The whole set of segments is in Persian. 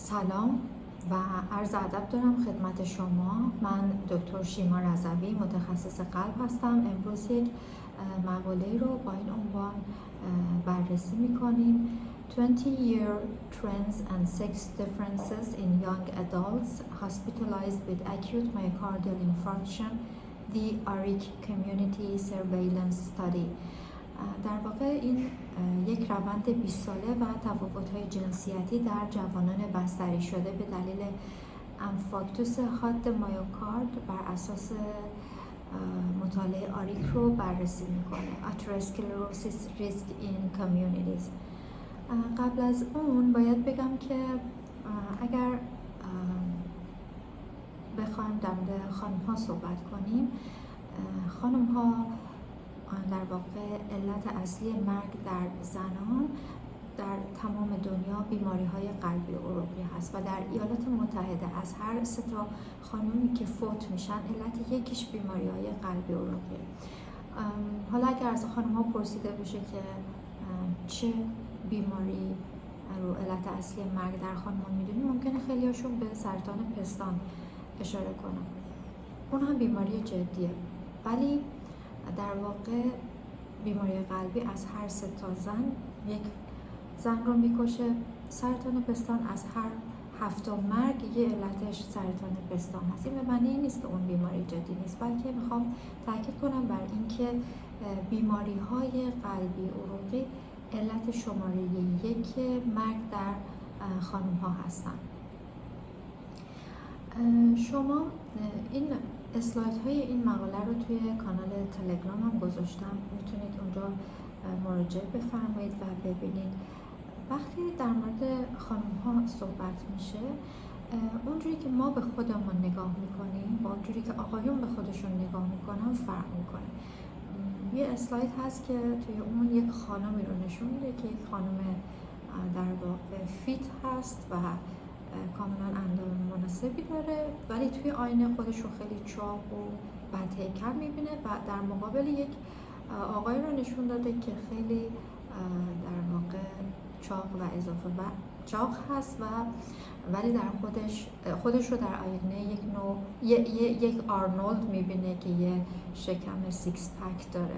سلام و عرض ادب دارم خدمت شما. من دکتر شیما رضوی متخصص قلب هستم. امروز یک مقاله رو با این عنوان بررسی می‌کنیم 20-year trends and sex differences in young adults hospitalized with acute myocardial infarction, the ARIC Community Surveillance Study. در واقع این یک روند 20 ساله و تفاوت‌های جنسیتی در جوانان بستری شده به دلیل انفارکتوس حاد مایوکارد بر اساس مطالعه آریک رو بررسی میکنه. Atherosclerosis Risk in Communities. قبل از اون باید بگم که اگر بخوایم در مورد خانم‌ها صحبت کنیم، خانم‌ها در واقع علت اصلی مرگ در زنان در تمام دنیا بیماری‌های قلبی عروقی هست و در ایالات متحده از هر 3 تا خانمی که فوت میشن علت یکیش بیماری‌های قلبی عروقیه. حالا اگر از خانم‌ها پرسیده بشه که چه بیماری رو علت اصلی مرگ در خانم‌ها میدونیم، ممکنه خیلیاشون به سرطان پستان اشاره کنن. اون هم بیماری جدیه، ولی در واقع بیماری قلبی از هر 3 تا زن یک زن رو میکشه. سرطان پستان از هر 7 مرگ یه علتش سرطان پستان هست. این به معنی نیست که اون بیماری جدی نیست، بلکه میخوام تاکید کنم بر اینکه بیماری‌های قلبی عروقی علت شماره 1 مرگ در خانم‌ها هستن. شما این اسلایدهای این مقاله رو توی کانال تلگرام هم گذاشتم، میتونید اونجا مراجعه بفرمایید و ببینید. وقتی در مورد خانم‌ها صحبت میشه، اونجوری که ما به خودمون نگاه میکنیم با اونجوری که آقایون به خودشون نگاه میکنن فرق میکنه. یه اسلاید هست که توی اون یک خانمی رو نشون میده که یک خانم در واقع فیت هست و کاملا اندام مناسبی داره، ولی توی آینه خودش رو خیلی چاق و بدهیکل میبینه و در مقابل یک آقای رو نشون داده که خیلی در واقع چاق و اضافه و چاق هست و ولی در خودش رو در آینه یک آرنولد میبینه که یه شکم سیکس پک داره.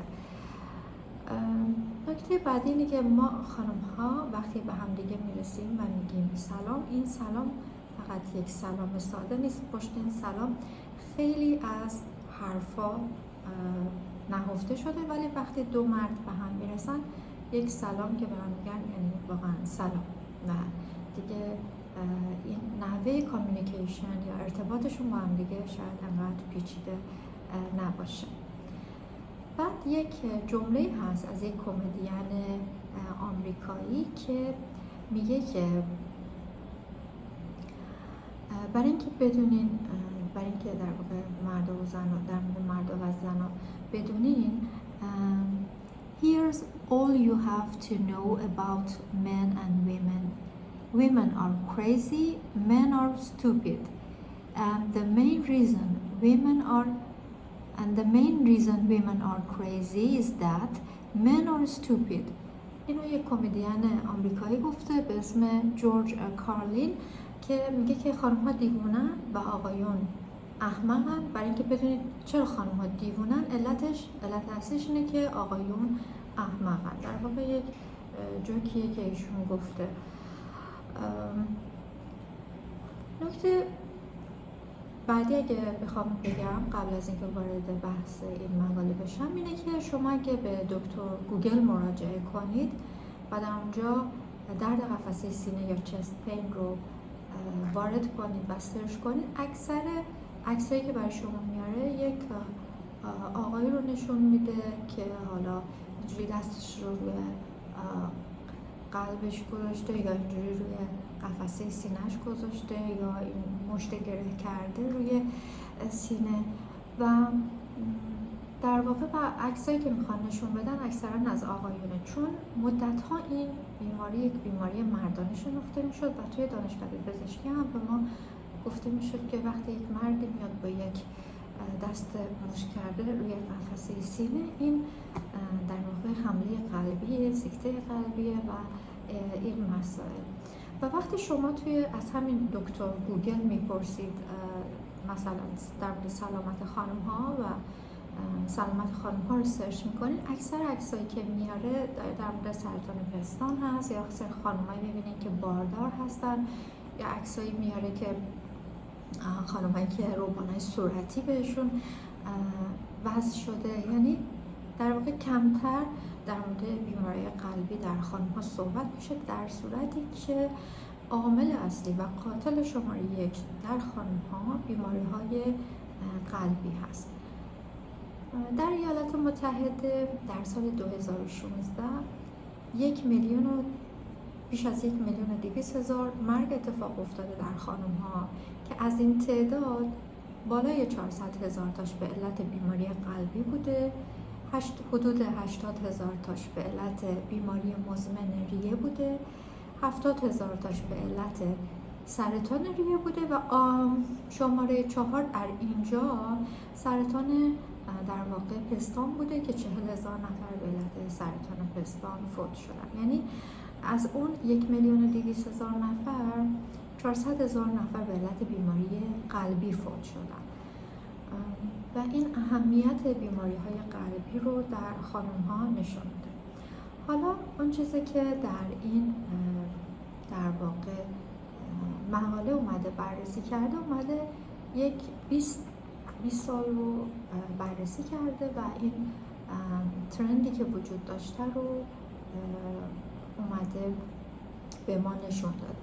نکته بعدی اینه که ما خانم‌ها وقتی به هم دیگه میرسیم و میگیم سلام، این سلام فقط یک سلام ساده نیست. پشت این سلام خیلی از حرفا نهفته شده، ولی وقتی 2 مرد به هم میرسن یک سلام که به هم میگن یعنی واقعا سلام و دیگه این نحوه کامیونیکیشن یا ارتباطشون با هم دیگه شاید انقدر پیچیده نباشه. بعد یک جمله هست از یک کمدین آمریکایی که میگه که برای اینکه بدونین، برای اینکه در واقع مرد و زن در مورد مرد و زن بدونین، here's all you have to know about men and women. Women are crazy, men are stupid. And the main reason women are crazy is that men are stupid. اینو یک کمدین آمریکایی گفته به اسم جورج کارلین که میگه که خانم‌ها دیوونن و آقایون احمقن. برای اینکه بدونید چرا خانم‌ها دیوونن، علت اصلیش اینه که آقایون احمقن. در واقع یک جوکیه که ایشون گفته. نکته بعدی اگه بخوام بگم قبل از اینکه وارد بحث این مقاله بشم اینه که شما اگه به دکتر گوگل مراجعه کنید و در اونجا درد قفسه سینه یا چست پین رو وارد کنید و سرچ کنید، اکثر عکسایی که برای شما میاره یک آقایی رو نشون میده که حالا اینجوری دستش رو روی قلبش گذاشته یا اینجوری روی قفسه سینه‌اش گذاشته یا این مشت گره کرده روی سینه و در واقع عکسایی که میخوان نشون بدن اکثرا از آقایونه، چون مدت‌ها این بیماری یک بیماری مردانه شناخته میشد و توی دانشکده پزشکی هم به ما گفته میشد که وقتی یک مردی میاد با یک دست مشت کرده روی قفسه سینه، این در واقع حمله قلبی، سکته قلبیه و این مسائل. و وقتی شما از همین دکتر گوگل میپرسید مثلا در مورد سلامت خانم ها و سلامت خانم ها رو سرچ میکنید، اکثر عکسایی که میاره در مورد سرطان پستان هست، یا اکثر خانم‌هایی میبینید که باردار هستن، یا عکسایی میاره که خانم‌هایی که روبانای صورتی بهشون وضع شده. یعنی در واقع کمتر در مورد بیماری قلبی در خانم‌ها صحبت میشه، در صورتی که عامل اصلی و قاتل شماره 1 در خانم‌ها بیماری‌های قلبی هست. در ایالات متحده در سال 2016 بیش از 1,200,000 مرگ اتفاق افتاده در خانم‌ها که از این تعداد بالای 400,000 تاش به علت بیماری قلبی بوده، حدود 80,000 تاش به علت بیماری مزمن ریه بوده، 70,000 تاش به علت سرطان ریه بوده و شماره 4 در اینجا سرطان در واقع پستان بوده که 40,000 نفر به علت سرطان پستان فوت شدن. یعنی از اون 1,200,000 نفر 400,000 نفر به علت بیماری قلبی فوت شدن و این اهمیت بیماری‌های قلبی رو در خانم‌ها نشون میده. حالا اون چیزی که در این در واقع مقاله اومده بررسی کرده، اومده یک 20 سال رو بررسی کرده و این ترندی که وجود داشته رو اومده به ما نشون داده.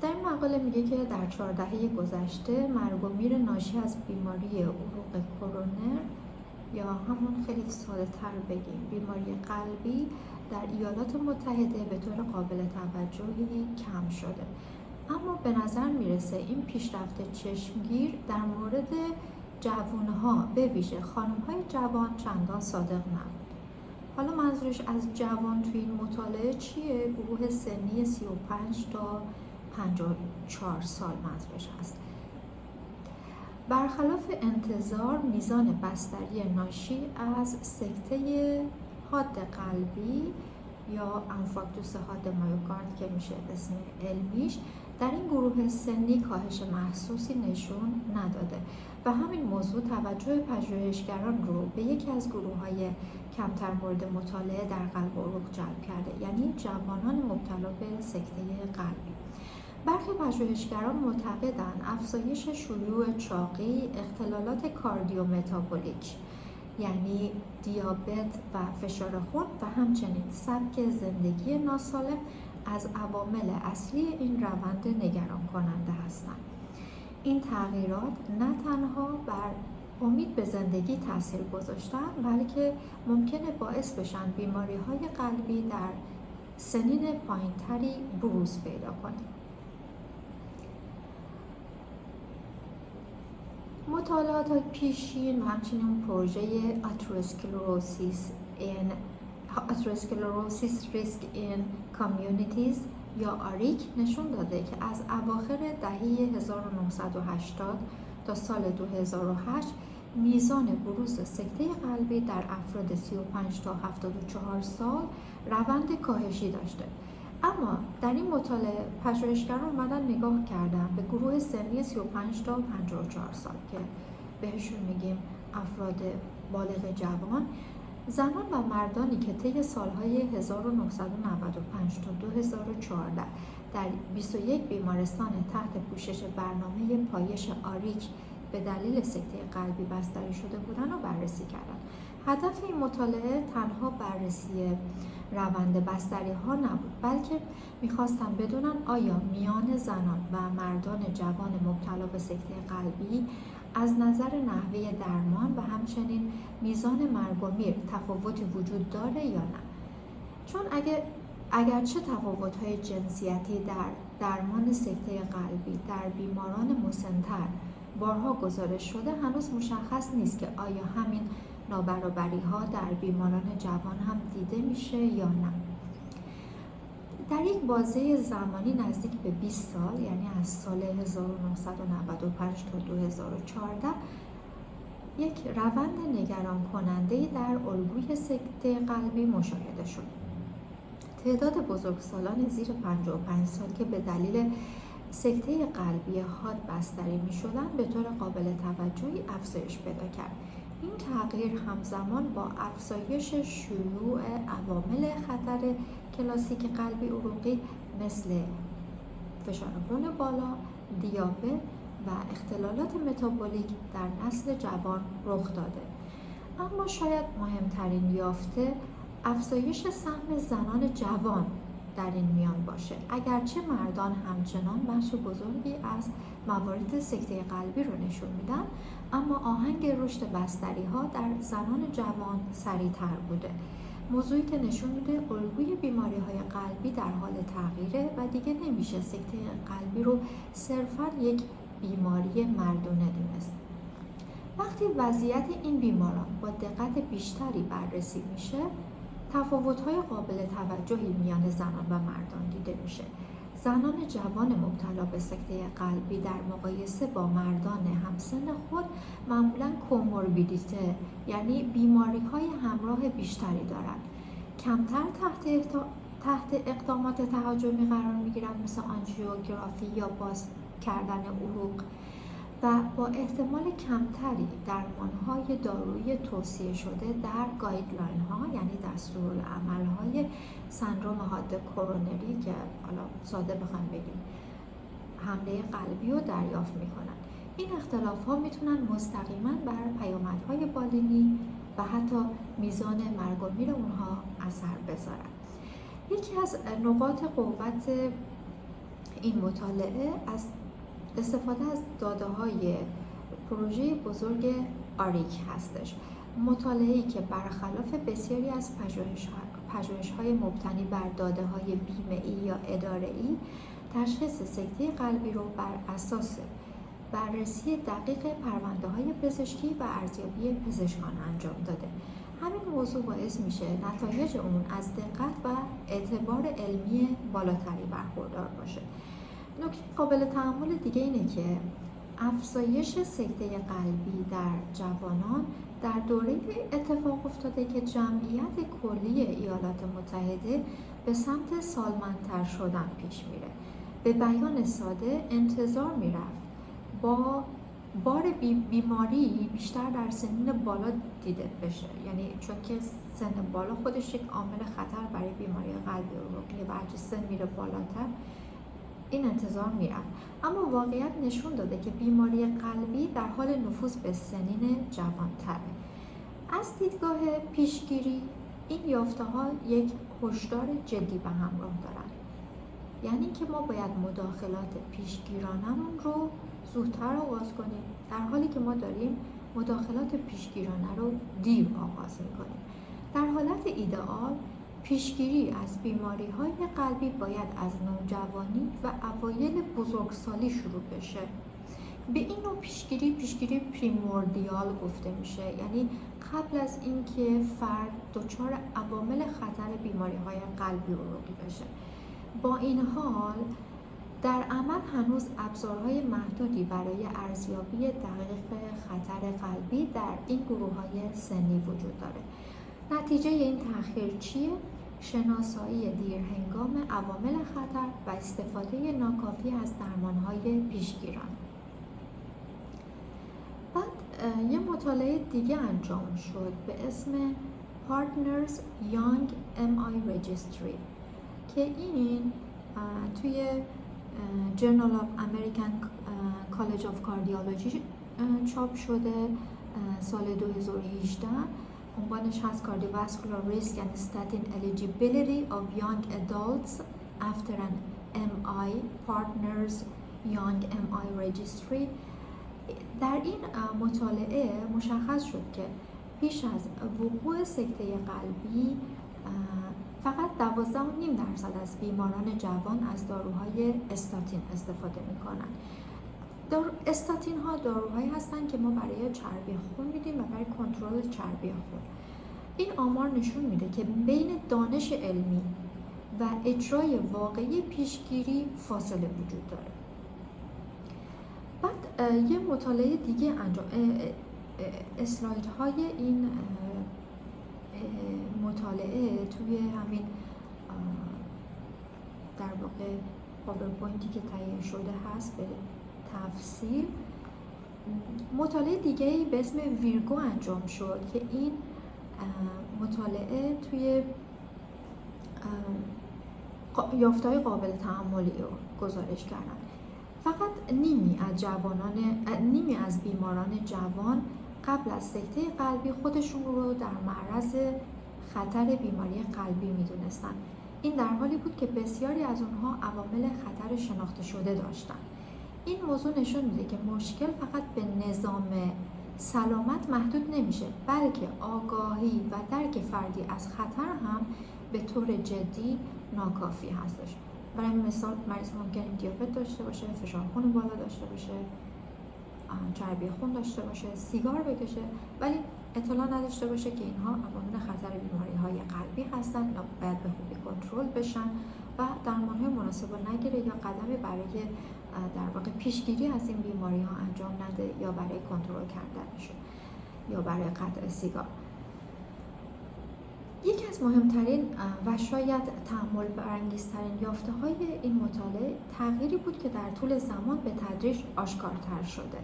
در این مقاله میگه که در 4 دهه گذشته مرگ و میر ناشی از بیماری عروق کرونر یا همون خیلی ساده تر بگیم بیماری قلبی در ایالات متحده به طور قابل توجهی کم شده. اما به نظر میرسه این پیشرفت چشمگیر در مورد جوانها به ویژه خانم‌های جوان چندان صادق نبود. حالا منظورش از جوان توی این مطالعه چیه؟ گروه سنی 35 تا 54 سال منظورش هست. برخلاف انتظار میزان بستری ناشی از سکته حاد قلبی یا انفارکتوس حاد مایوکارد که میشه اسم علمیش در این گروه سنی کاهش محسوسی نشون نداده و همین موضوع توجه پژوهشگران رو به یکی از گروه‌های کمتر مورد مطالعه در قلب و عروق جلب کرده، یعنی جوانان مبتلا به سکته قلبی. برخی پژوهشگران معتقدند افزایش شیوع چاقی، اختلالات کاردیومتابولیک یعنی دیابت و فشار خون و همچنین سبک زندگی ناسالم از عوامل اصلی این روند نگران کننده هستند. این تغییرات نه تنها بر امید به زندگی تاثیر گذاشتن، بلکه ممکنه باعث بشن بیماری‌های قلبی در سنین پایین‌تری بروز پیدا کنه. مطالعات پیشین و همچنین پروژه اتروسکلروسیس ریسک این کامیونیتیز یا آریک نشون داده که از اواخر دهه 1980 تا سال 2008 میزان بروز سکته قلبی در افراد 35 تا 74 سال روند کاهشی داشته. اما در این مطالعه پژوهشگران اومدن نگاه کردن به گروه سنی 35 تا 54 سال که بهشون میگیم افراد بالغ جوان، زنان و مردانی که طی سالهای 1995 تا 2014 در 21 بیمارستان تحت پوشش برنامه پایش آریک به دلیل سکته قلبی بستری شده بودن و بررسی کردن. هدف این مطالعه تنها بررسی روند بستری ها نبود، بلکه میخواستن بدونن آیا میان زنان و مردان جوان مبتلا به سکته قلبی از نظر نحوه درمان و همچنین میزان مرگ و میر تفاوتی وجود داره یا نه. چون اگرچه تفاوت‌های جنسیتی در درمان سکته قلبی در بیماران مسن‌تر بارها گزارش شده، هنوز مشخص نیست که آیا همین نابرابری‌ها در بیماران جوان هم دیده میشه یا نه. در یک بازه زمانی نزدیک به 20 سال، یعنی از سال 1995 تا 2014 یک روند نگران کننده در الگوی سکته قلبی مشاهده شد. تعداد بزرگسالان زیر 55 سال که به دلیل سکته قلبی حاد بستری می شدن به طور قابل توجهی افزایش پیدا کرد. این تغییر همزمان با افزایش شیوع عوامل خطر کلاسیک قلبی عروقی مثل فشار خون بالا، دیابت و اختلالات متابولیک در نسل جوان رخ داده. اما شاید مهمترین یافته افزایش سهم زنان جوان در این میان باشه. اگرچه مردان همچنان بخش بزرگی از موارد سکته قلبی رو نشون میدن، اما آهنگ رشد بستری ها در زنان جوان سریعتر بوده. موضوعی که نشون میده الگوی بیماری های قلبی در حال تغییره و دیگه نمیشه سکته قلبی رو صرفاً یک بیماری مردونه دونست. وقتی وضعیت این بیماران با دقت بیشتری بررسی میشه، تفاوت‌های قابل توجهی میان زنان و مردان دیده میشه. زنان جوان مبتلا به سکته قلبی در مقایسه با مردان همسن خود معمولاً کوموربیدیته، یعنی بیماری‌های همراه بیشتری دارند. کمتر تحت اقدامات تهاجمی قرار میگیرند مثل آنژیوگرافی یا باز کردن عروق و با احتمال کمتری درمان‌های دارویی توصیه شده در گایدلاین ها، یعنی دستورالعمل‌های سندرم حاد کرونری که حالا ساده بخوام بگیم حمله قلبی رو دریافت می‌کنند. این اختلاف‌ها میتونن مستقیما بر پیامدهای بالینی و حتی میزان مرگ و میر اونها اثر بذارن. یکی از نقاط قوت این مطالعه از استفاده از داده‌های پروژه بزرگ آریک هستش. مطالعه‌ای که برخلاف بسیاری از پژوهش‌های مبتنی بر داده‌های بیمه‌ای یا اداره‌ای، تشخیص سکته قلبی رو بر اساس بررسی دقیق پرونده‌های پزشکی و ارزیابی پزشکان انجام داده. همین موضوع باعث میشه نتایج اون از دقت و اعتبار علمی بالاتری برخوردار باشه. نکته قابل تأمل دیگه اینه که افزایش سکته قلبی در جوانان در دوره اتفاق افتاده که جمعیت کلی ایالات متحده به سمت سالمندتر شدن پیش میره. به بیان ساده انتظار میرفت با بار بیماری بیشتر در سنین بالا دیده بشه، یعنی چون که سن بالا خودش یک عامل خطر برای بیماری قلبی عروقی و هرچی سن میره بالاتر این انتظار میرفت. اما واقعیت نشون داده که بیماری قلبی در حال نفوذ به سنین جوانتره. از دیدگاه پیشگیری این یافته‌ها یک هشدار جدی به همراه دارند، یعنی که ما باید مداخلات پیشگیرانمون رو زودتر آغاز کنیم، در حالی که ما داریم مداخلات پیشگیرانه رو دیر آغاز میکنیم. در حالت ایدئال پیشگیری از بیماری‌های قلبی باید از نوجوانی و اوایل بزرگسالی شروع بشه. به این نوع پیشگیری پریموردیال گفته میشه، یعنی قبل از اینکه فرد دچار عوامل خطر بیماری‌های قلبی عروقی بشه. با این حال در عمل هنوز ابزارهای محدودی برای ارزیابی دقیق خطر قلبی در این گروه‌های سنی وجود داره. نتیجه این تأخیر چیه؟ شناسایی دیرهنگام عوامل خطر و استفاده ناکافی از درمان‌های پیشگیرانه. بعد یه مطالعه دیگه انجام شد به اسم Partners Young MI Registry که این توی Journal of American College of Cardiology چاپ شده سال 2018. عنوانش هست Cardiovascular Risk and Statin Eligibility of Young Adults After an MI Partners Young MI Registry. در این مطالعه مشخص شد که پیش از وقوع سکته قلبی فقط 12.5% از بیماران جوان از داروهای استاتین استفاده میکنن. استاتین ها داروهایی هستن که ما برای چربی خون میدیم و برای کنترل چربی خون. این آمار نشون میده که بین دانش علمی و اجرای واقعی پیشگیری فاصله وجود داره. بعد یه مطالعه دیگه انجام اسلاید های این مطالعه توی همین در واقع پاورپوینتی که تهیه شده هست به تفصیل. مطالعه دیگه‌ای به اسم ویرگو انجام شد که این مطالعه توی یافته‌های قابل تأملی رو گزارش کردن. فقط نیمی از بیماران جوان قبل از سکته قلبی خودشون رو در معرض خطر بیماری قلبی میدونستن. این در حالی بود که بسیاری از اونها عوامل خطر شناخته شده داشتن. این موضوع نشون میده که مشکل فقط به نظام سلامت محدود نمیشه، بلکه آگاهی و درک فردی از خطر هم به طور جدی ناکافی هستش. برای مثال مریض ممکنه دیابت داشته باشه، فشار خون بالا داشته باشه، چربی خون داشته باشه، سیگار بکشه، ولی اطلاع نداشته باشه که اینها عوامل خطر بیماری‌های قلبی هستن یا باید به خوبی کنترل بشن و درمان‌های مناسب رو نگیره یا قدمی برای در واقع پیشگیری از این بیماری‌ها انجام نده یا برای کنترل کردنشون یا برای قطع سیگار. یکی از مهمترین و شاید تأمل برانگیزترین یافته‌های این مطالعه تغییری بود که در طول زمان به تدریج آشکارتر شده.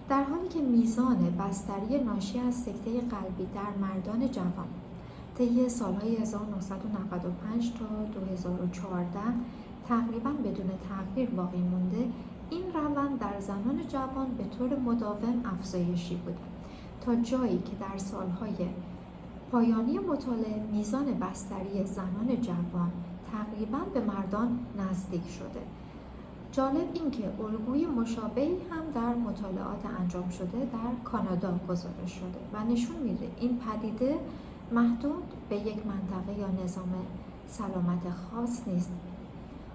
در حالی که میزان بستری ناشی از سکته قلبی در مردان جوان طی سالهای 1995 تا 2014 تقریباً بدون تغییر باقی مونده، این روند در زنان جوان به طور مداوم افزایشی بوده تا جایی که در سالهای پایانی مطالعه میزان بستری زنان جوان تقریباً به مردان نزدیک شده. جالب این که الگوی مشابهی هم در مطالعات انجام شده در کانادا گزارش شده و نشون میده این پدیده محدود به یک منطقه یا نظام سلامت خاص نیست.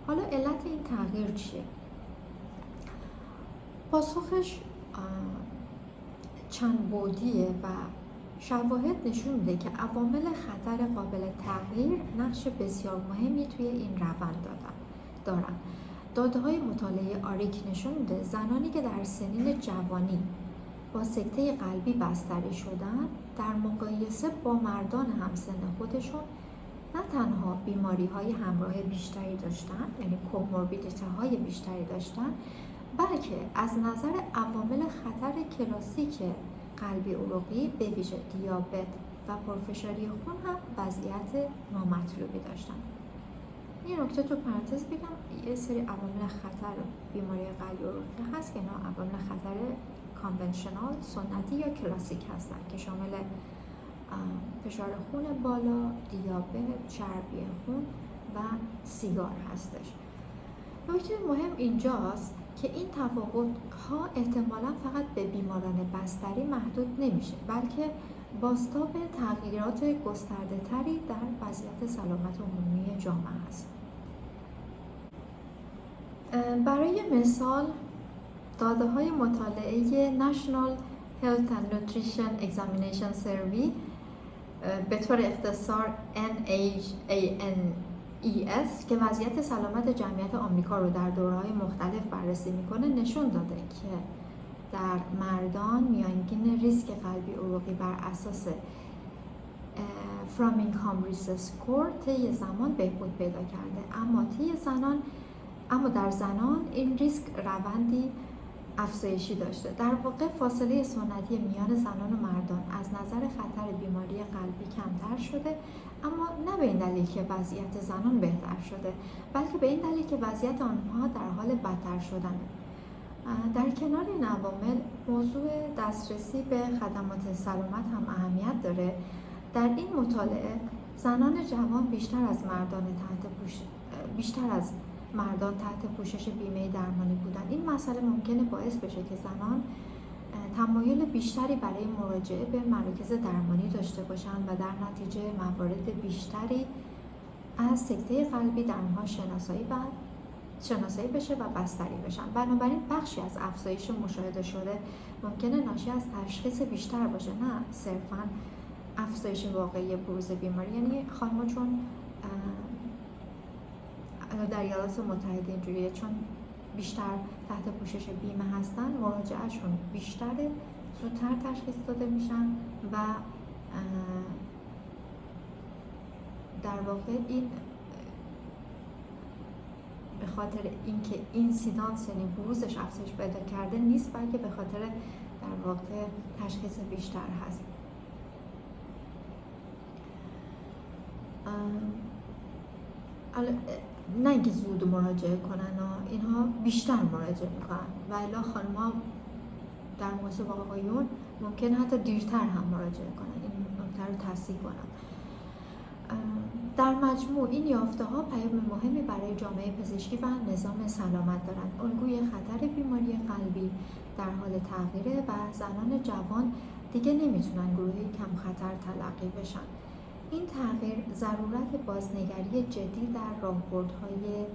حالا علت این تغییر چیه؟ پاسخش چند بعدیه و شواهد نشون میده که عوامل خطر قابل تغییر نقش بسیار مهمی توی این روند دارن. داده‌های مطالعه آریک نشون میده زنانی که در سنین جوانی با سکته قلبی بستری شدن در مقایسه با مردان همسن خودشون نه تنها بیماری‌های همراه بیشتری داشتن، یعنی کوموربیدیتی‌های بیشتری داشتن، بلکه از نظر عوامل خطر کلاسیک قلبی عروقی به ویژه دیابت و پرفشاری خون هم وضعیت نامطلوبی داشتن. این نکته تو پرانتز بگم، یه سری عوامل خطر بیماری قلبی عروقی هست که اینا عوامل خطر کانونشنال، سنتی یا کلاسیک هستن که شامل فشار خون بالا، دیابت، چربی خون و سیگار هستش. نکته مهم اینجاست که این تفاوت‌ها احتمالاً فقط به بیماران بستری محدود نمیشه، بلکه بازتاب تغییرات گسترده‌تری در وضعیت سلامت عمومی جامعه است. برای مثال داده‌های مطالعه National Health and Nutrition Examination Survey به طور اختصار NHANES که وضعیت سلامت جمعیت آمریکا رو در دوره‌های مختلف بررسی میکنه نشون داده که در مردان میانگین ریسک قلبی عروقی بر اساس فرامینگهام ریس اسکور طی زمان بهبود پیدا کرده، اما در زنان این ریسک روندی افزایشی داشته. در واقع فاصله سنتی میان زنان و مردان از نظر خطر بیماری قلبی کمتر شده، اما نه به این دلیل که وضعیت زنان بهتر شده، بلکه به این دلیل که وضعیت آنها در حال بدتر شدنه. در کنار این عوامل موضوع دسترسی به خدمات سلامت هم اهمیت داره. در این مطالعه زنان جوان بیشتر از مردان تحت پوشش بیمه درمانی بودند. این مسئله ممکنه باعث بشه که زنان تمایل بیشتری برای مراجعه به مراکز درمانی داشته باشند و در نتیجه موارد بیشتری از سکته قلبی در آنها شناسایی بشه و بستری بشن. بنابراین بخشی از افزایش مشاهده شده ممکنه ناشی از تشخیص بیشتر باشه، نه صرفاً افزایش واقعی بروز بیماری. یعنی خانم‌ها چون در ایالات متحده اینجوریه، چون بیشتر تحت پوشش بیمه هستن، مراجعهشون بیشتره، زودتر تشخیص داده میشن و در واقع این به خاطر اینکه اینسیدانس یعنی بروزش افزایش پیدا کرده نیست، بلکه به خاطر در واقع تشخیص بیشتر هست. نه اینکه زود مراجعه کنن، اینها بیشتر مراجعه میکنن و الا خانم‌ها در مقایسه با آقایون ممکن حتی دیرتر هم مراجعه کنن. این نکته رو تصحیح کنم. در مجموع این یافته‌ها پیام مهمی برای جامعه پزشکی و نظام سلامت دارند. الگوی خطر بیماری قلبی در حال تغییره و زنان جوان دیگه نمیتونن گروهی کم خطر تلقی بشن. این تغییر ضرورت بازنگری جدی در راهبردهای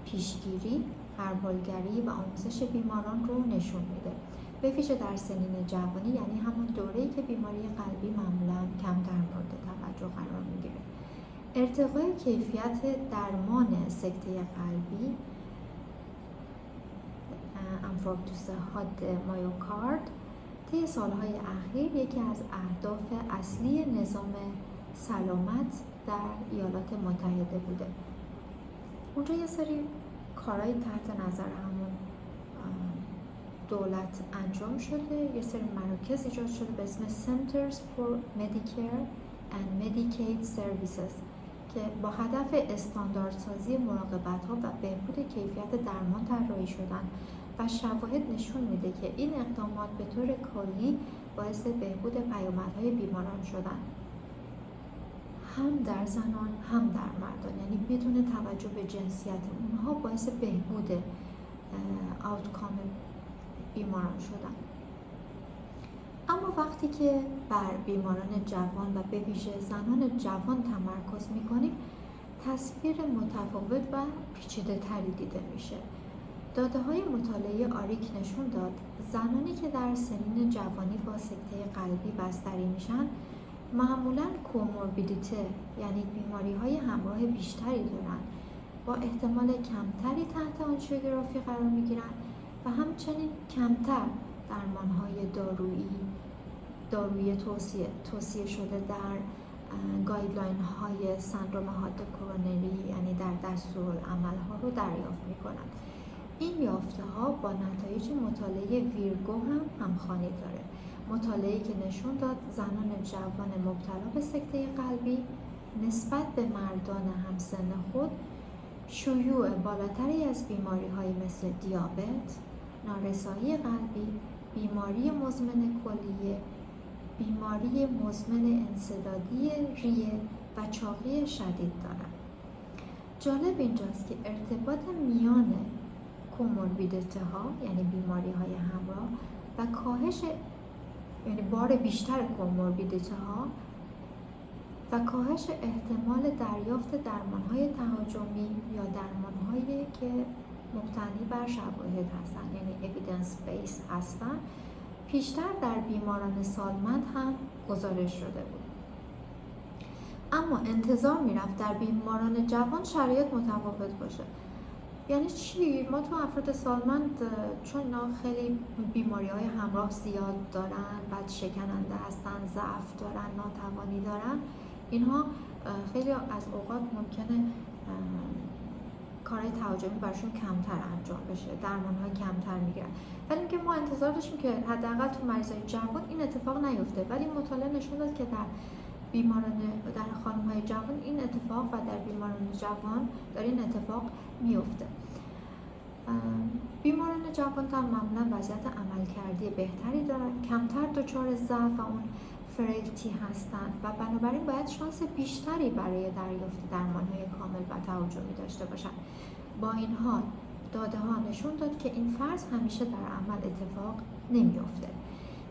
پیشگیری، غربالگری و آموزش بیماران رو نشون میده. به ویژه در سنین جوانی، یعنی همون دوره‌ای که بیماری قلبی معمولاً کمتر مورد توجه قرار میگیره. ارتقای کیفیت درمان سکته قلبی، انفارکتوس حاد مایوکارد، طی سالهای اخیر یکی از اهداف اصلی نظام سلامت در ایالات متحده بوده. اونجا یه سری کارهای تحت نظر همون دولت انجام شده، یه سری مراکز ایجاد شده به اسم Centers for Medicare and Medicaid Services که با هدف استانداردسازی مراقبت‌ها و بهبود کیفیت درمان طراحی شدن و شواهد نشون میده که این اقدامات به طور کلی باعث بهبود پیامدهای بیماران شدن، هم در زنان هم در مردان، یعنی بدون توجه به جنسیت اونها باعث بهبود آوتکام بیماران شدن. اما وقتی که بر بیماران جوان و به ویژه زنان جوان تمرکز می‌کنیم، تصویر متفاوت و پیچیده‌تری دیده میشه. داده‌های مطالعه آریک نشون داد زنانی که در سنین جوانی با سکته قلبی بستری میشن معمولاً کوموربیدیته یعنی بیماری‌های همراه بیشتری دارن، با احتمال کمتری تحت آنژیوگرافی قرار میگیرن و همچنین کمتر درمان‌های دارویی توصیه شده در گایدلاین های سندرم حاد کرونری یعنی در دستورالعمل‌ها رو دریافت می‌کنند. این یافته‌ها با نتایج مطالعه ویرگو هم همخوانی داره. مطالعه‌ای که نشون داد زنان جوان مبتلا به سکته قلبی نسبت به مردان همسن خود شیوع بالاتری از بیماری‌های مثل دیابت، نارسایی قلبی، بیماری مزمن کلیه، بیماری مزمن انسدادی ریه و چاقی شدید دارند. جالب اینجاست که ارتباط میان کوموربیدیته ها یعنی بیماری های همراه و کاهش یعنی بار بیشتر کوموربیدیته ها و کاهش احتمال دریافت درمان های تهاجمی یا درمان هایی که مبتنی بر شواهد هستند یعنی evidence based هستند پیشتر در بیماران سالمند هم گزارش شده بود. اما انتظار میرفت در بیماران جوان شرایط متفاوت باشه. یعنی چی؟ ما تو افراد سالمند چون اینا خیلی بیماری‌های همراه زیاد دارن، بعد شکننده هستن، ضعف دارن، ناتوانی دارن، اینها خیلی از اوقات ممکنه کارهای تهاجمی براشون کمتر انجام بشه، درمان‌های کمتر میگیرن. ولی اینکه ما انتظار داشتیم که حداقل تو مریضای جوان این اتفاق نیفته، ولی مطالعه نشون داد که در خانم‌های جوان این اتفاق و در بیماران جوان داره این اتفاق میفته. بیماران جوان هم معمولا وضعیت عملکردی بهتری دارن، کمتر دچار ضعف و اون فریلتی هستند و بنابراین باید شانس بیشتری برای دریافت درمان‌های کامل و تهاجمی داشته باشند. با این حال داده‌ها نشون داد که این فرض همیشه در عمل اتفاق نمی‌افته.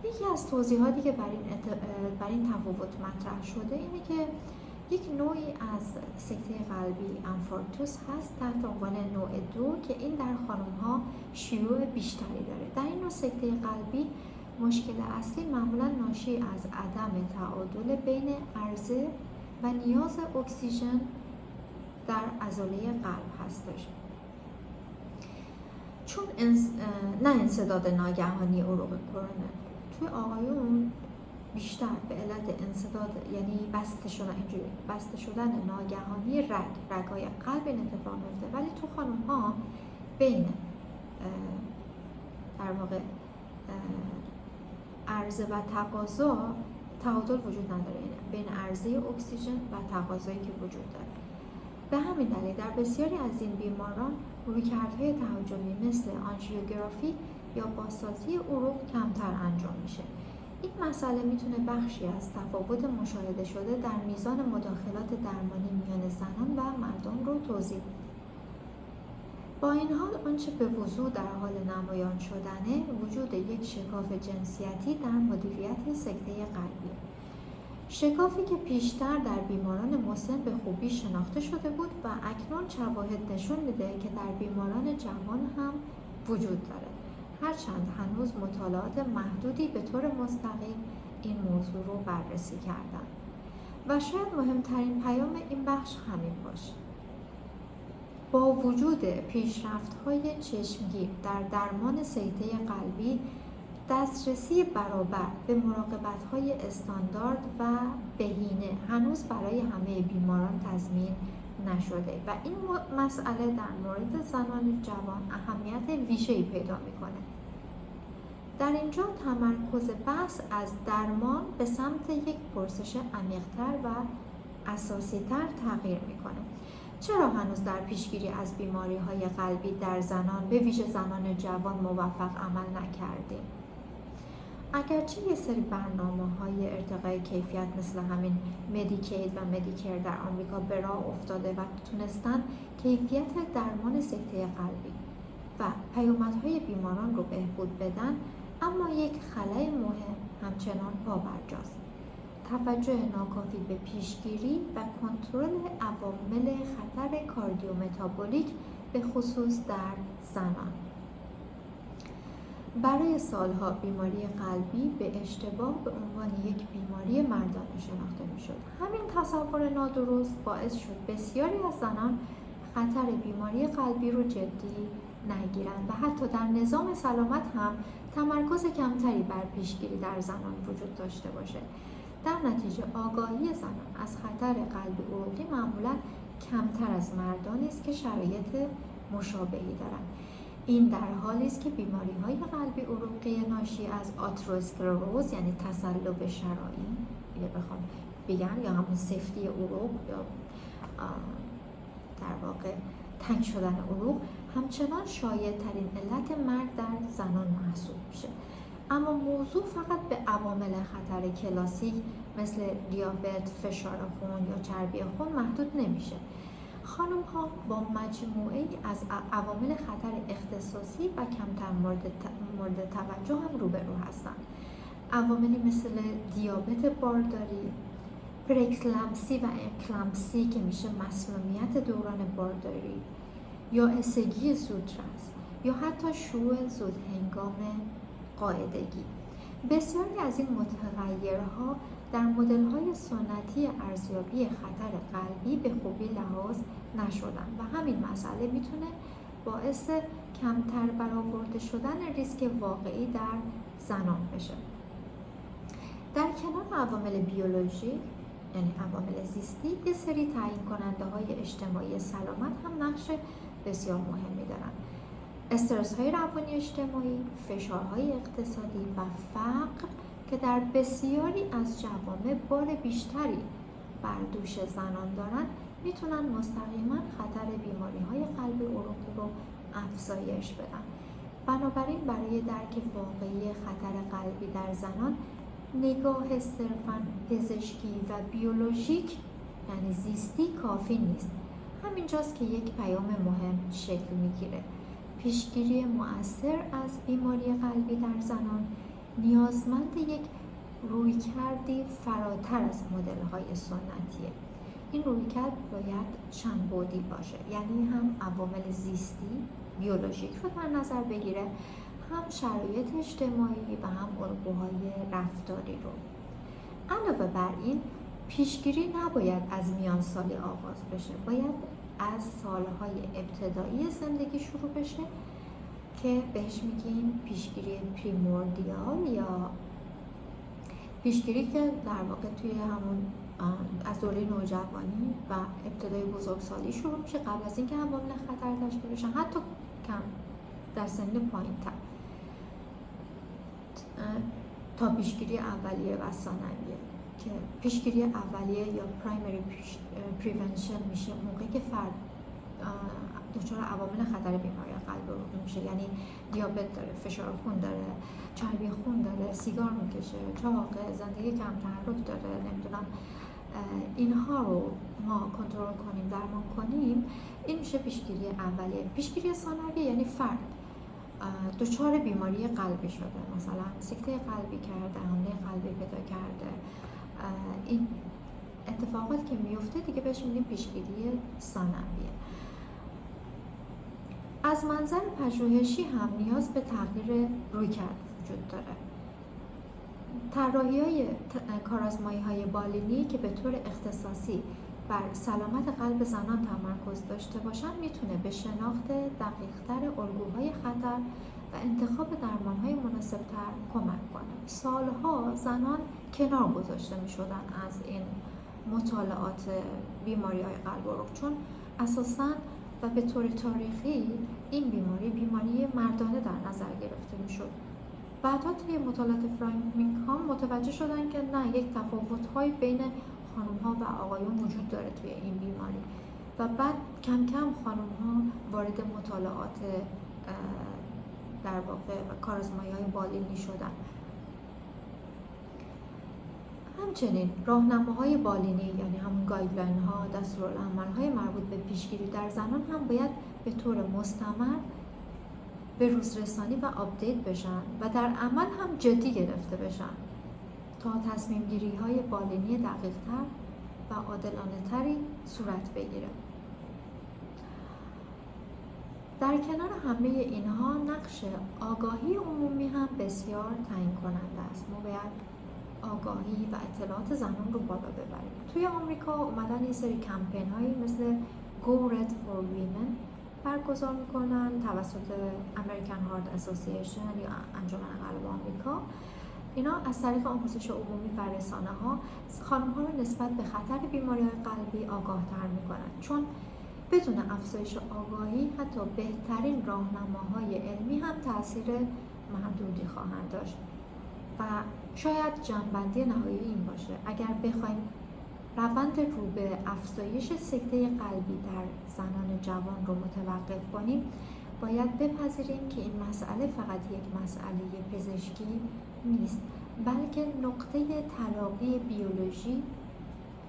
یکی از توضیحاتی که بر این تفاوت مطرح شده اینه که یک نوعی از سکته قلبی انفارکتوس هست تحت عنوان نوع 2 که این در خانم‌ها شیوع بیشتری داره. در این نوع سکته قلبی مشکل اصلی معمولا ناشی از عدم تعادل بین عرضه و نیاز اکسیژن در عضله قلب هستش. چون نه انسداد ناگهانی عروق کرونری توی آقایون بیشتر به علت انسداد، یعنی بسته شدن ناگهانی رگ‌های قلب این اتفاق میفته. ولی تو خانم‌ها بین در واقع عرضه و تقاضا تعادل وجود نداره، بین عرضه اکسیژن و تقاضایی که وجود داره. به همین دلیل در بسیاری از این بیماران رویکردهای تهاجمی مثل آنژیوگرافی یا بازسازی عروق کمتر انجام میشه. این مسئله میتونه بخشی از تفاوت مشاهده شده در میزان مداخلات درمانی میان زنان و مردان رو توضیح میده. با این حال آنچه به وضوح در حال نمایان شدنه وجود یک شکاف جنسیتی در مدیریت سکته قلبی. شکافی که پیشتر در بیماران مسن به خوبی شناخته شده بود و اکنون شواهد نشون میده که در بیماران جوان هم وجود داره، هرچند هنوز مطالعات محدودی به طور مستقیم این موضوع رو بررسی کردن. و شاید مهمترین پیام این بخش همین باشه: با وجود پیشرفت‌های چشمگیر در درمان سکته قلبی، دسترسی برابر به مراقبت‌های استاندارد و بهینه هنوز برای همه بیماران تضمین نشده و این مسئله در مورد زنان جوان اهمیت ویژه‌ای پیدا می‌کنه. در اینجا تمرکز بحث از درمان به سمت یک پرسش عمیق‌تر و اساسی‌تر تغییر می‌کنه. چرا هنوز در پیشگیری از بیماری‌های قلبی در زنان، به ویژه زنان جوان، موفق عمل نکردیم؟ اگرچه یه سری برنامه‌های ارتقای کیفیت مثل همین مدیکید و مدیکر در آمریکا به راه افتاده و تونستن کیفیت درمان سکته قلبی و پیامدهای بیماران رو بهبود بدن، اما یک خلأ مهم همچنان پابرجاست: توجه ناکافی به پیشگیری و کنترل عوامل خطر کاردیومتابولیک به خصوص در زنان. برای سالها بیماری قلبی به اشتباه به عنوان یک بیماری مردانه شناخته میشد. همین تصور نادرست باعث شد بسیاری از زنان خطر بیماری قلبی رو جدی نگیرند و حتی در نظام سلامت هم تمرکز کمتری بر پیشگیری در زنان وجود داشته باشه. در نتیجه آگاهی زنان از خطر قلبی عروقی معمولاً کمتر از مردانی است که شرایط مشابهی دارند. این در حالی است که بیماری‌های قلبی عروقی ناشی از آتروسکلروز، یعنی تصلب شرائین، یا بخوام بگم یا همون سفتی عروق یا در واقع تنگ شدن عروق، همچنان شایع‌ترین علت مرگ در زنان محسوب میشه. اما موضوع فقط به عوامل خطر کلاسیک مثل دیابت، فشار خون یا چربی خون محدود نمیشه. خانم‌ها با مجموعه‌ای از عوامل خطر اختصاصی و کمتر مورد توجه هم روبرو هستند. عواملی مثل دیابت بارداری، پرکلامسی و اکلامسی که میشه مسمومیت دوران بارداری، یا اسگی زودرس، یا حتی شروع زودهنگام قاعدگی. بسیاری از این متغیرها در مدل‌های سنتی ارزیابی خطر قلبی به خوبی لحاظ نشدن و همین مسئله میتونه باعث کمتر برآورده شدن ریسک واقعی در زنان بشه. در کنار عوامل بیولوژیک، یعنی عوامل زیستی، یه سری تعیین کننده های اجتماعی سلامت هم نقش بسیار مهمی دارن. استرس های روانی اجتماعی، فشارهای اقتصادی و فقر که در بسیاری از جوامع بار بیشتری بر دوش زنان دارن، میتونن مستقیما خطر بیماری‌های قلبی عروقی رو افزایش بدن. بنابراین برای درک واقعی خطر قلبی در زنان، نگاه صرفاً پزشکی و بیولوژیک یعنی زیستی کافی نیست. همینجاست که یک پیام مهم شکل میگیره: پیشگیری مؤثر از بیماری قلبی در زنان نیازمند یک رویکردی فراتر از مدل‌های سنتیه. این رویکرد باید چند بعدی باشه، یعنی هم عوامل زیستی بیولوژیک رو در نظر بگیره، هم شرایط اجتماعی و هم الگوهای رفتاری رو. علاوه بر این، پیشگیری نباید از میانسالی آغاز بشه، باید از سالهای ابتدایی زندگی شروع بشه که بهش میگیم پیشگیری پریموردیال یا پیشگیری که در واقع توی همون از دوره نوجوانی و ابتدای بزرگسالی شروع میشه، قبل از اینکه عوامل خطر تشکیل بشن، حتی کم در سن پایین‌تر، تا پیشگیری اولیه و ثانویه، که پیشگیری اولیه یا پرایمری پریونشن میشه موقعی که فرد دچار عوامل خطر بیماری قلب عروقی میشه، یعنی دیابت داره، فشار خون داره، چربی خون داره، سیگار میکشه، چاقه، زندگی کم تحرک داره، نمیدونم اینها رو ما کنترل کنیم، درمان کنیم، این میشه پیشگیری اولیه. پیشگیری ثانویه یعنی فرد دچار بیماری قلبی شده، مثلا سکته قلبی کرده، حمله قلبی پیدا کرده، این اتفاقاتی که میفته دیگه بهش میگیم پیشگیری ثانویه. از منظر پژوهشی هم نیاز به تغییر رویکرد وجود داره. طراحی‌های کارآزمایی‌های بالینی که به طور اختصاصی بر سلامت قلب زنان تمرکز داشته باشند میتونه به شناخت دقیق‌تر الگوهای خطر و انتخاب درمان‌های مناسب‌تر کمک کنه. سالها زنان کنار گذاشته می‌شدن از این مطالعات بیماری‌های قلب و عروق، چون اساساً و به طور تاریخی این بیماری مردانه در نظر گرفته می‌شد. بعدا توی مطالعات فرایمینگهام متوجه شدن که نه، یک تفاوت‌های بین خانم‌ها و آقایون وجود داره توی این بیماری و بعد کم کم خانم‌ها وارد مطالعات در واقع کارآزمایی‌های بالینی شدن. همچنین راهنماهای بالینی، یعنی همون گایدلاین‌ها، دستورالعمل‌های مربوط به پیشگیری در زنان هم باید به طور مستمر به روزرسانی و آپدیت بشن و در عمل هم جدی گرفته بشن تا تصمیم گیری های بالینی دقیق‌تر و عادلانه تری صورت بگیره. در کنار همه اینها نقش آگاهی عمومی هم بسیار تعیین کننده است. ما باید آگاهی و اطلاعات زنان رو بالا ببریم. توی آمریکا اومدن این سری کمپین هایی مثل Go Red for Women برگزار میکنن توسط American Heart Association یا انجمن قلب آمریکا. اینا از طریق آموزش عمومی و رسانه ها خانم ها رو نسبت به خطر بیماری های قلبی آگاه تر میکنن، چون بدون افزایش آگاهی حتی بهترین راهنماهای علمی هم تاثیر محدودی خواهند داشت. و شاید جمع‌بندی نهایی این باشه، اگر بخوایم روند رو به افزایش سکته قلبی در زنان جوان رو متوقف کنیم، باید بپذیریم که این مسئله فقط یک مسئله پزشکی نیست، بلکه نقطه تلاقی بیولوژی،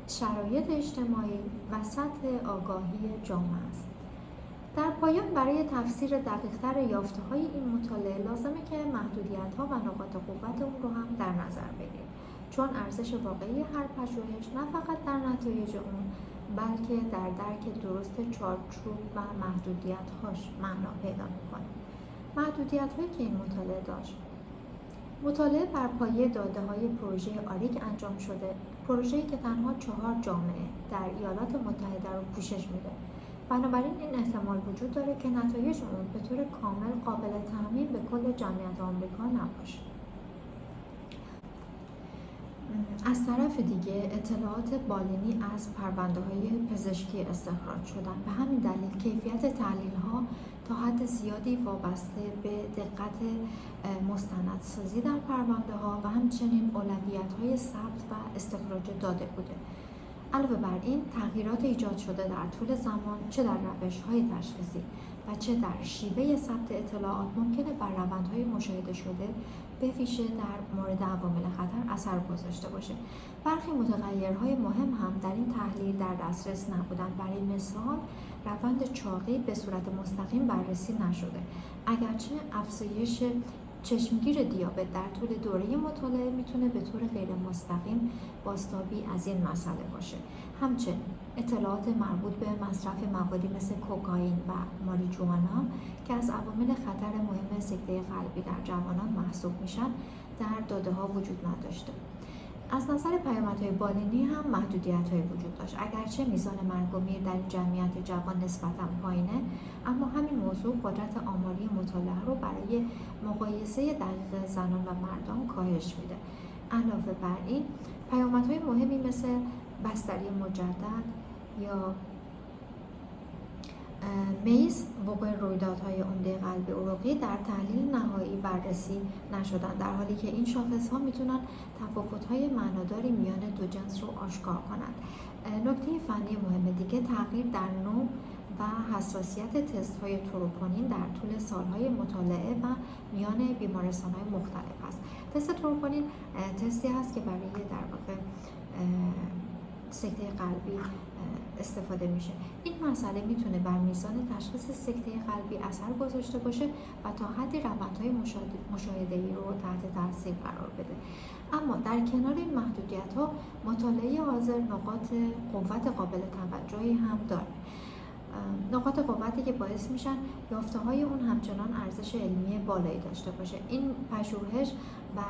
شرایط اجتماعی و سطح آگاهی جامعه است. در پایان برای تفسیر دقیق‌تر یافته‌های این مطالعه لازمه که محدودیت‌ها و نقاط قوت اون رو هم در نظر بگیریم، چون ارزش واقعی هر پژوهش نه فقط در نتایج اون، بلکه در درک درست چارچوب و محدودیت‌هاش معنا پیدا می‌کنه. محدودیت‌هایی که این مطالعه داشت: مطالعه بر پایه داده‌های پروژه آریک انجام شده، پروژه‌ای که تنها 4 جامعه در ایالات متحده رو پوشش میده. بنابراین این احتمال وجود داره که نتایج اون به طور کامل قابل تعمیم به کل جمعیت آمریکا نباشه. از طرف دیگه اطلاعات بالینی از پرونده‌های پزشکی استخراج شدن. به همین دلیل کیفیت تحلیل‌ها تا حد زیادی وابسته به دقت مستندسازی در پرونده‌ها و همچنین اولویت‌های ثبت و استخراج داده بوده. علاوه بر این تغییرات ایجاد شده در طول زمان، چه در روش‌های تشخیصی و چه در شیوه ثبت اطلاعات، ممکنه بر روندهای مشاهده شده به ویژه در مورد عوامل خطر اثر گذاشته باشه. برخی متغیرهای مهم هم در این تحلیل در دسترس نبودند. برای مثال روند چاقی به صورت مستقیم بررسی نشده، اگرچه افزایش چشمگیر دیابت در طول دوره مطالعه میتونه به طور غیر مستقیم بازتابی از این مسئله باشه. همچنین اطلاعات مربوط به مصرف موادی مثل کوکائین و ماریجوانا که از عوامل خطر مهم سکته قلبی در جوانان محسوب میشن در داده ها وجود نداشته. از نظر پیامدهای بالینی هم محدودیت‌های وجود داشت. اگرچه میزان مرگ و میر در این جمعیت جوان نسبتاً پایینه، اما همین موضوع قدرت آماری مطالعه رو برای مقایسه دقیق زنان و مردان کاهش میده. علاوه بر این پیامدهای مهمی مثل بستری مجدد یا میز وقوع رویدادهای عمده قلبی عروقی در تحلیل نهایی بررسی نشدن، در حالی که این شاخص‌ها میتونن تفاوت‌های معناداری میان دو جنس رو آشکار کنند. نکته فنی مهم دیگه تغییر در نوع و حساسیت تست‌های تروپونین در طول سال‌های مطالعه و میان بیمارستان‌های مختلف است. تست تروپونین تستی هست که برای در واقع سکته قلبی استفاده میشه. این مسئله میتونه بر میزان تشخیص سکته قلبی اثر گذاشته باشه و تا حدی روندهای مشاهده‌ای رو تحت تاثیر قرار بده. اما در کنار این محدودیت‌ها مطالعه حاضر نقاط قوت قابل توجهی هم داره. نقاط قوتی که باعث میشن یافته‌های اون همچنان ارزش علمی بالایی داشته باشه. این پژوهش بر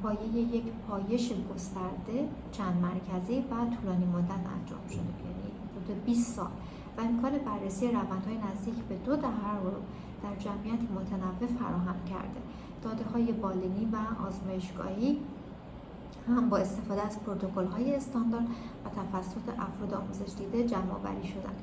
پایه یک پایش گسترده چند مرکزی و طولانی مدت انجام شده، یعنی حدود 20 سال و امکان بررسی روندهای نزدیک به 2 دهه رو در جمعیت متنوع فراهم کرده. داده‌های بالینی و آزمایشگاهی هم با استفاده از پروتکل‌های استاندارد و توسط افراد آموزش دیده جمع‌آوری شدن،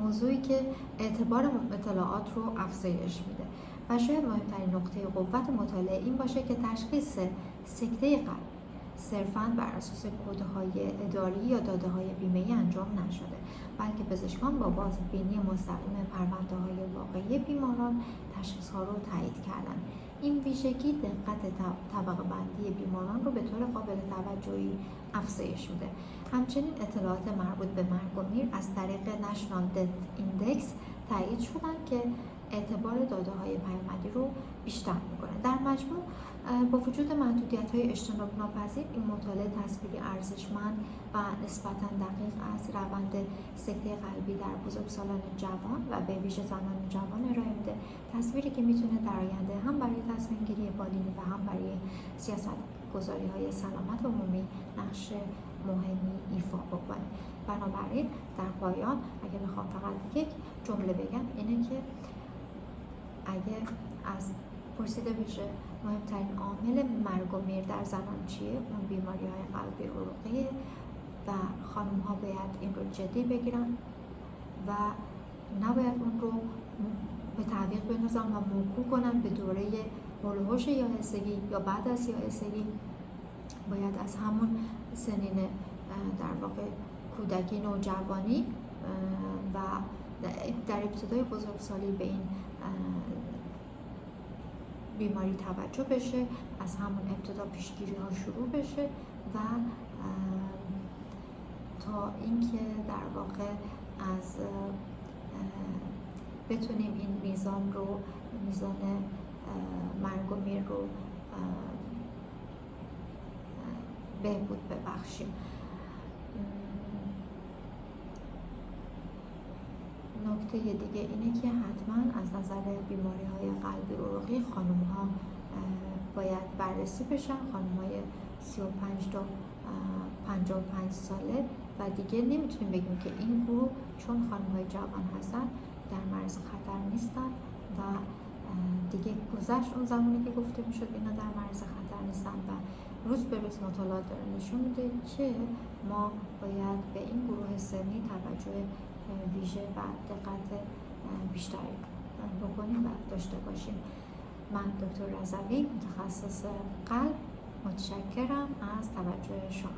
موضوعی که اعتبار اطلاعات رو افزایش میده. و شاید مهمترین نقطه قوت مطالعه این باشه که تشخیص سکته قلب صرفاً بر اساس کدهای اداری یا داده‌های بیمه‌ای انجام نشده، بلکه پزشکان با بازبینی مستقیم پرونده‌های واقعی بیماران تشخیص‌ها رو تایید کردند. این ویژگی دقت طبقه بندی بیماران رو به طور قابل توجهی افزایش میده. همچنین اطلاعات مربوط به مرگ و میر از طریق نشنال دت ایندکس تایید شدن که اعتبار داده‌های پیامدی رو بیشتر میکنه. در مجموع با وجود محدودیت‌های اجتناب ناپذیر، این مطالعه تصویری ارزشمند و نسبتاً دقیق از روند سکته قلبی در بزرگسالان جوان و به ویژه زنان جوان ارائه میده، تصویری که میتونه در آینده هم برای تصمیم گیری بالینی و هم برای سیاست‌گذاری‌های سلامت عمومی نقش مهمی ایفا بکنه. بنابراین در پایان اگه بخوام فقط یک جمله بگم اینه که اگه از پرسیده بشه مهمترین عامل مرگ و میر در زنان چیه، اون بیماری‌های قلبی عروقیه و خانم‌ها باید این رو جدی بگیرن و نباید اون رو به تعویق بندازن و موکول کنن به دوره هولوش یائسگی یا بعد از یائسگی. باید از همون سنین در واقع کودکی، نوجوانی و در ابتدای بزرگسالی به این بیماری توجه بشه، از همون ابتدا پیشگیری ها شروع بشه و تا اینکه در واقع از بتونیم این میزان مرگ و میر رو بهبود ببخشیم. نکته دیگه اینه که حتما از نظر بیماری‌های قلبی عروقی خانم‌ها باید بررسی بشن، خانم‌های 35 تا 55 ساله و دیگه نمیتونیم بگیم که این گروه چون خانم‌های جوان هستن در معرض خطر نیستن و دیگه گذشت اون زمانی که گفته میشد اینا در معرض خطر نیستن و روز به روز مطالعات داره نشون میده که ما باید به این گروه سنی توجه ویژه و دقت بیشتری بکنیم و داشته باشیم. من دکتر رضوی، متخصص قلب، متشکرم از توجه شما.